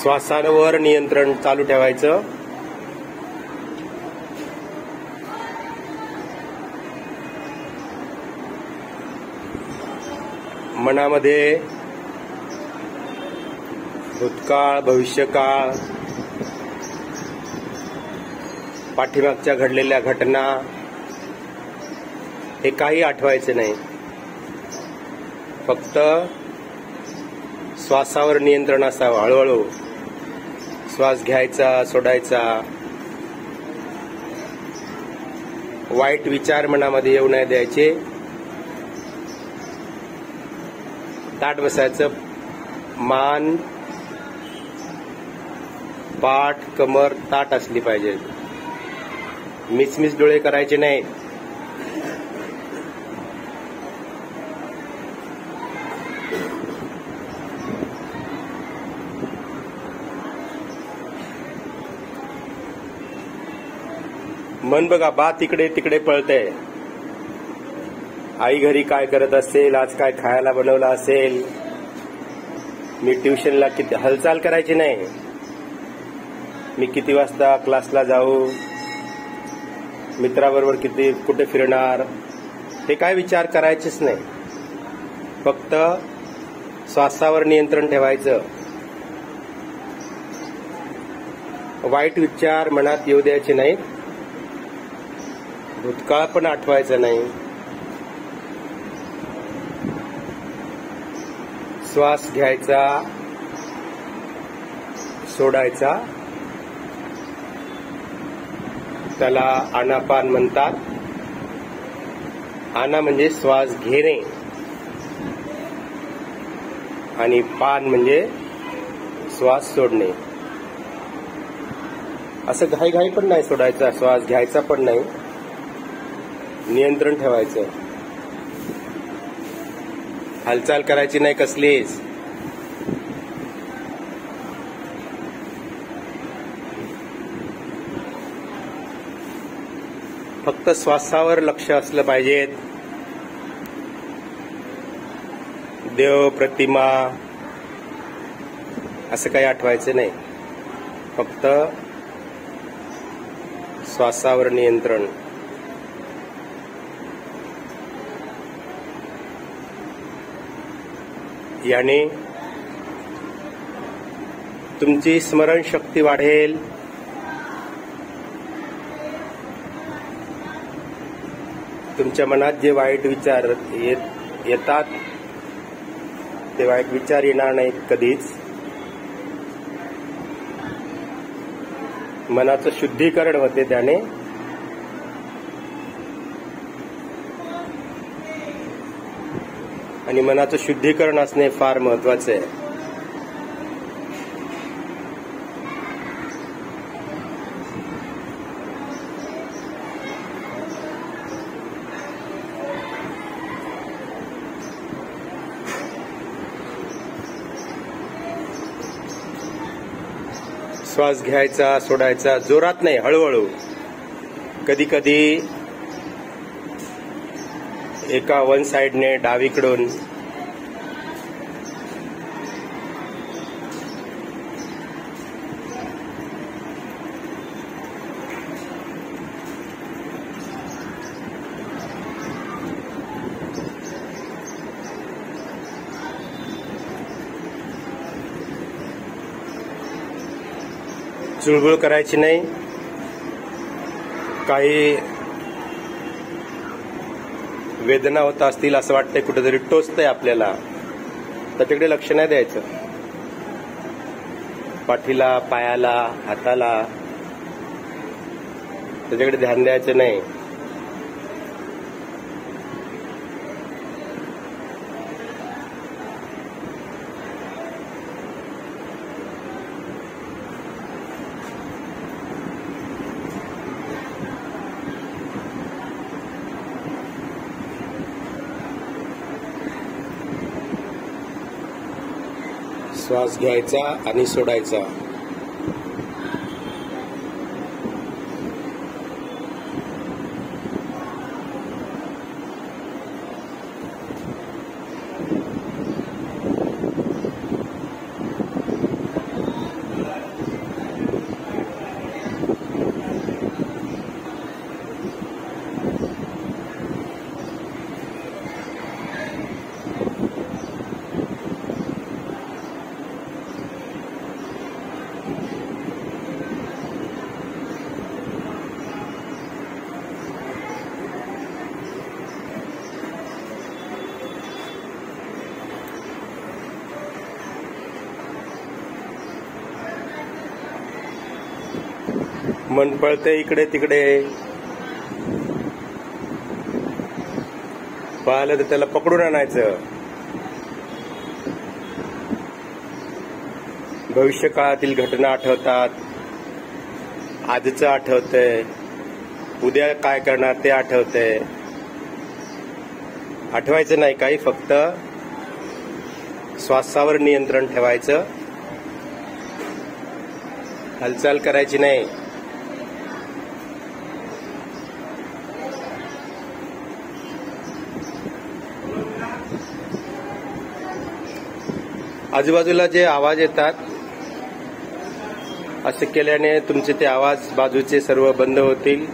श्वासावर नियंत्रण चालू ठेवायचं. मनामध्ये भूतकाळ, भविष्यकाळ, पाठीमागच्या घडलेल्या घटना हे काही आठवायचे नाही. फक्त श्वासावर नियंत्रण असावं. हळूहळू श्वास घ्यायचा, सोडायचा. वाईट विचार मनामध्ये येऊ नाही द्यायचे. ताठ बसायचं. मान, पाठ, कमर ताठ असली पाहिजे. मिचमिच डोळे करायचे नाहीत. मन बघा बा तिकडे तिकडे पळतंय. आई घरी काय करत असेल, आज काय खायला बनवलं असेल, मी ट्युशनला किती, हालचाल करायची नाही. मी किती वाजता क्लासला जाऊ, मित्राबरोबर किती कुठे फिरणार, हे काय विचार करायचेच नाही. फक्त श्वासावर नियंत्रण ठेवायचं. वाईट विचार मनात येऊ द्यायचे नाहीत. भूतकाळ पण आठवायचा नाही. श्वास घ्यायचा, सोडायचा. त्याला आनापान म्हणतात. आना म्हणजे श्वास घेणे आणि पान म्हणजे श्वास सोडणे. असं घाई पण नाही सोडायचा, श्वास घ्यायचा पण नाही. नियंत्रण ठेवायचं. हालचाल करायची नाही कसलीच. फक्त श्वासावर लक्ष असलं पाहिजे. देव, प्रतिमा असं काही आठवायचं नाही. फक्त श्वासावर नियंत्रण. याने तुमची स्मरणशक्ती वाढेल. तुमच्या मनात जे वाईट विचार येतात ते वाईट विचार येणार नाहीत कधीच. मनाचं शुद्धीकरण होते त्याने. आणि मनाचं शुद्धीकरण असणे फार महत्वाचे आहे. श्वास घ्यायचा, सोडायचा. जोरात नाही, हळूहळू. कधी कधी एका वन साइडने डावीकडून चुळबुळ करायची नाही. काही वेदना होत असतील, असं वाटतंय कुठेतरी टोचतंय आपल्याला, तर तिकडे लक्ष नाही द्यायचं. पाठीला, पायाला, हाताला त्याच्याकडे ध्यान द्यायचं नाही. श्वास घ्यायचा आणि सोडायचा. मन पळते इकडे तिकडे, पाहिलं तर त्याला पकडून आणायचं. भविष्य काळातील घटना आठवतात, आजचं आठवतंय, उद्या काय करणार ते आठवतंय. आठवायचं नाही काही, फक्त श्वासावर नियंत्रण ठेवायचं, हालचाल करायची नाही. आजूबाजूला जे आवाज येतात, असे केल्याने तुमचे ते आवाज बाजूचे सर्व बंद होतील.